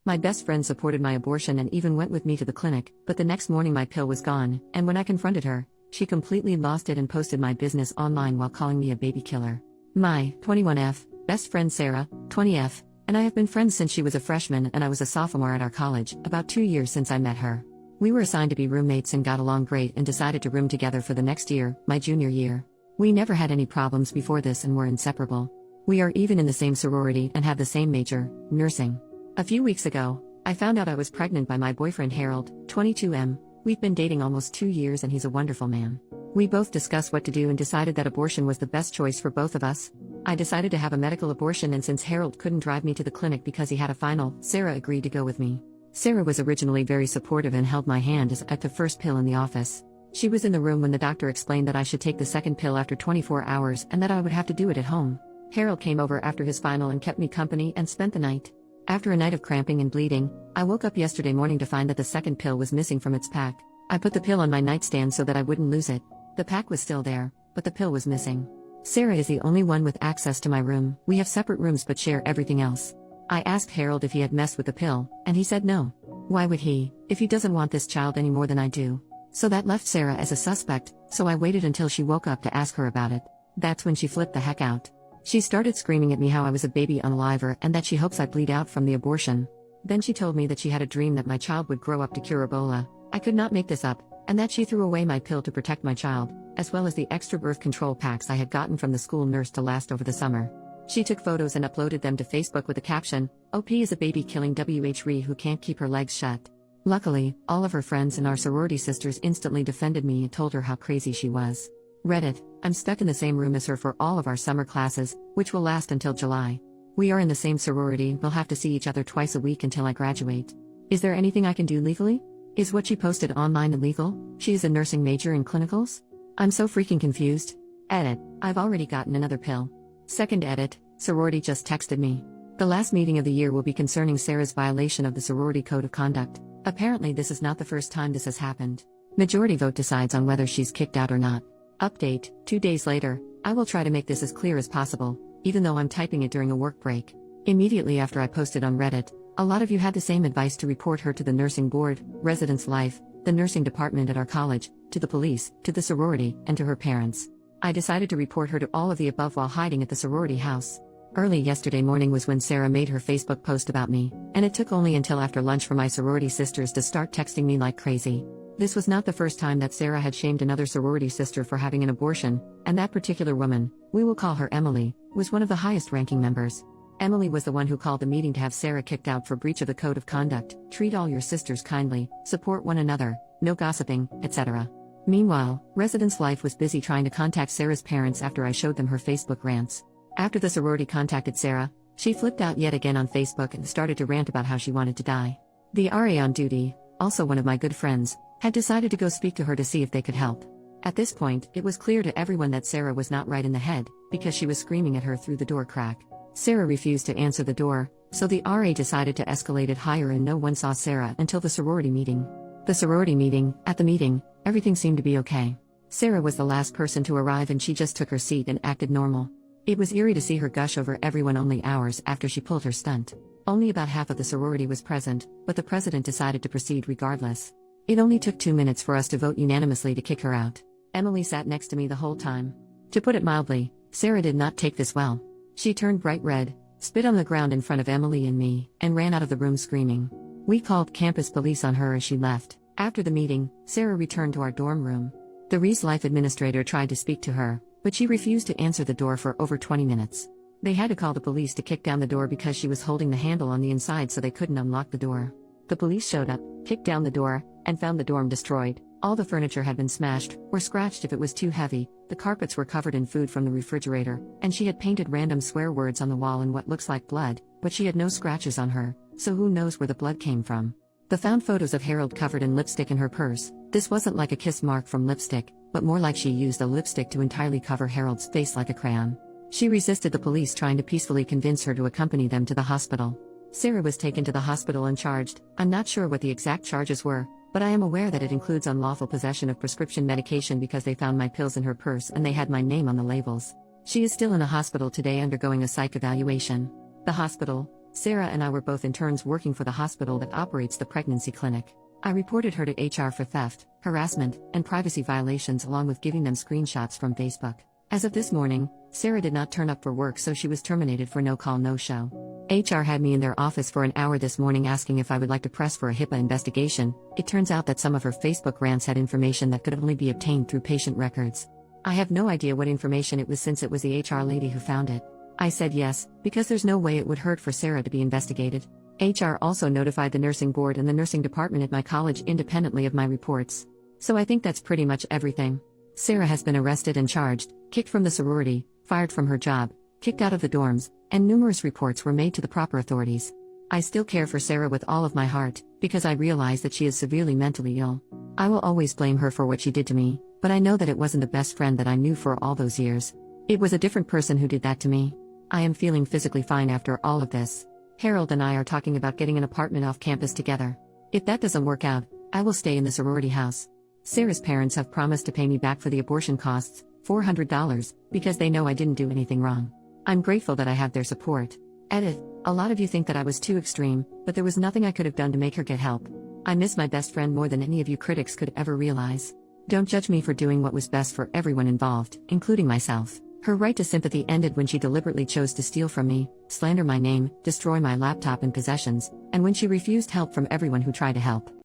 My best friend supported my abortion and even went with me to the clinic, but the next morning my pill was gone, and when I confronted her, she completely lost it and posted my business online while calling me a baby killer. My 21F best friend Sarah, 20F, and I have been friends since she was a freshman and I was a sophomore at our college, about 2 years since I met her. We were assigned to be roommates and got along great and decided to room together for the next year, my junior year. We never had any problems before this and were inseparable. We are even in the same sorority and have the same major, nursing. A few weeks ago, I found out I was pregnant by my boyfriend Harold, 22M. We've been dating almost 2 years and he's a wonderful man. We both discussed what to do and decided that abortion was the best choice for both of us. I decided to have a medical abortion, and since Harold couldn't drive me to the clinic because he had a final, Sarah agreed to go with me. Sarah was originally very supportive and held my hand as I took the first pill in the office. She was in the room when the doctor explained that I should take the second pill after 24 hours and that I would have to do it at home. Harold came over after his final and kept me company and spent the night. After a night of cramping and bleeding, I woke up yesterday morning to find that the second pill was missing from its pack. I put the pill on my nightstand so that I wouldn't lose it. The pack was still there, but the pill was missing. Sarah is the only one with access to my room. We have separate rooms but share everything else. I asked Harold if he had messed with the pill, and he said no. Why would he, if he doesn't want this child any more than I do? So that left Sarah as a suspect, so I waited until she woke up to ask her about it. That's when she flipped the heck out. She started screaming at me how I was a baby unaliver and that she hopes I bleed out from the abortion. Then she told me that she had a dream that my child would grow up to cure Ebola. I could not make this up, and that she threw away my pill to protect my child, as well as the extra birth control packs I had gotten from the school nurse to last over the summer. She took photos and uploaded them to Facebook with the caption, "OP is a baby-killing WHRE who can't keep her legs shut." Luckily, all of her friends and our sorority sisters instantly defended me and told her how crazy she was. Reddit, I'm stuck in the same room as her for all of our summer classes, which will last until July. We are in the same sorority, we'll have to see each other twice a week until I graduate. Is there anything I can do legally? Is what she posted online illegal? She is a nursing major in clinicals? I'm so freaking confused. Edit, I've already gotten another pill. Second edit, sorority just texted me. The last meeting of the year will be concerning Sarah's violation of the sorority code of conduct. Apparently this is not the first time this has happened. Majority vote decides on whether she's kicked out or not. Update, 2 days later, I will try to make this as clear as possible, even though I'm typing it during a work break. Immediately after I posted on Reddit, a lot of you had the same advice to report her to the nursing board, Residence Life, the nursing department at our college, to the police, to the sorority, and to her parents. I decided to report her to all of the above while hiding at the sorority house. Early yesterday morning was when Sarah made her Facebook post about me, and it took only until after lunch for my sorority sisters to start texting me like crazy. This was not the first time that Sarah had shamed another sorority sister for having an abortion, and that particular woman, we will call her Emily, was one of the highest ranking members. Emily was the one who called the meeting to have Sarah kicked out for breach of the code of conduct, treat all your sisters kindly, support one another, no gossiping, etc. Meanwhile, Residence Life was busy trying to contact Sarah's parents after I showed them her Facebook rants. After the sorority contacted Sarah, she flipped out yet again on Facebook and started to rant about how she wanted to die. The RA on duty, also one of my good friends, had decided to go speak to her to see if they could help. At this point, it was clear to everyone that Sarah was not right in the head, because she was screaming at her through the door crack. Sarah refused to answer the door, so the RA decided to escalate it higher and no one saw Sarah until the sorority meeting. At the meeting, everything seemed to be okay. Sarah was the last person to arrive and she just took her seat and acted normal. It was eerie to see her gush over everyone only hours after she pulled her stunt. Only about half of the sorority was present, but the president decided to proceed regardless. It only took 2 minutes for us to vote unanimously to kick her out. Emily sat next to me the whole time. To put it mildly, Sarah did not take this well. She turned bright red, spit on the ground in front of Emily and me, and ran out of the room screaming. We called campus police on her as she left. After the meeting, Sarah returned to our dorm room. The Reese Life administrator tried to speak to her, but she refused to answer the door for over 20 minutes. They had to call the police to kick down the door because she was holding the handle on the inside so they couldn't unlock the door. The police showed up, kicked down the door, and found the dorm destroyed. All the furniture had been smashed, or scratched if it was too heavy, the carpets were covered in food from the refrigerator, and she had painted random swear words on the wall in what looks like blood, but she had no scratches on her, so who knows where the blood came from. They found photos of Harold covered in lipstick in her purse. This wasn't like a kiss mark from lipstick, but more like she used a lipstick to entirely cover Harold's face like a crayon. She resisted the police trying to peacefully convince her to accompany them to the hospital. Sarah was taken to the hospital and charged. I'm not sure what the exact charges were, but I am aware that it includes unlawful possession of prescription medication because they found my pills in her purse and they had my name on the labels. She is still in a hospital today undergoing a psych evaluation. The hospital, Sarah and I were both interns working for the hospital that operates the pregnancy clinic. I reported her to HR for theft, harassment, and privacy violations along with giving them screenshots from Facebook. As of this morning, Sarah did not turn up for work, so she was terminated for no call, no show. HR had me in their office for an hour this morning asking if I would like to press for a HIPAA investigation. It turns out that some of her Facebook rants had information that could only be obtained through patient records. I have no idea what information it was since it was the HR lady who found it. I said yes, because there's no way it would hurt for Sarah to be investigated. HR also notified the nursing board and the nursing department at my college independently of my reports. So I think that's pretty much everything. Sarah has been arrested and charged, kicked from the sorority, fired from her job, kicked out of the dorms, and numerous reports were made to the proper authorities. I still care for Sarah with all of my heart, because I realize that she is severely mentally ill. I will always blame her for what she did to me, but I know that it wasn't the best friend that I knew for all those years. It was a different person who did that to me. I am feeling physically fine after all of this. Harold and I are talking about getting an apartment off campus together. If that doesn't work out, I will stay in the sorority house. Sarah's parents have promised to pay me back for the abortion costs, $400, because they know I didn't do anything wrong. I'm grateful that I have their support. Edit. A lot of you think that I was too extreme, but there was nothing I could have done to make her get help. I miss my best friend more than any of you critics could ever realize. Don't judge me for doing what was best for everyone involved, including myself. Her right to sympathy ended when she deliberately chose to steal from me, slander my name, destroy my laptop and possessions, and when she refused help from everyone who tried to help.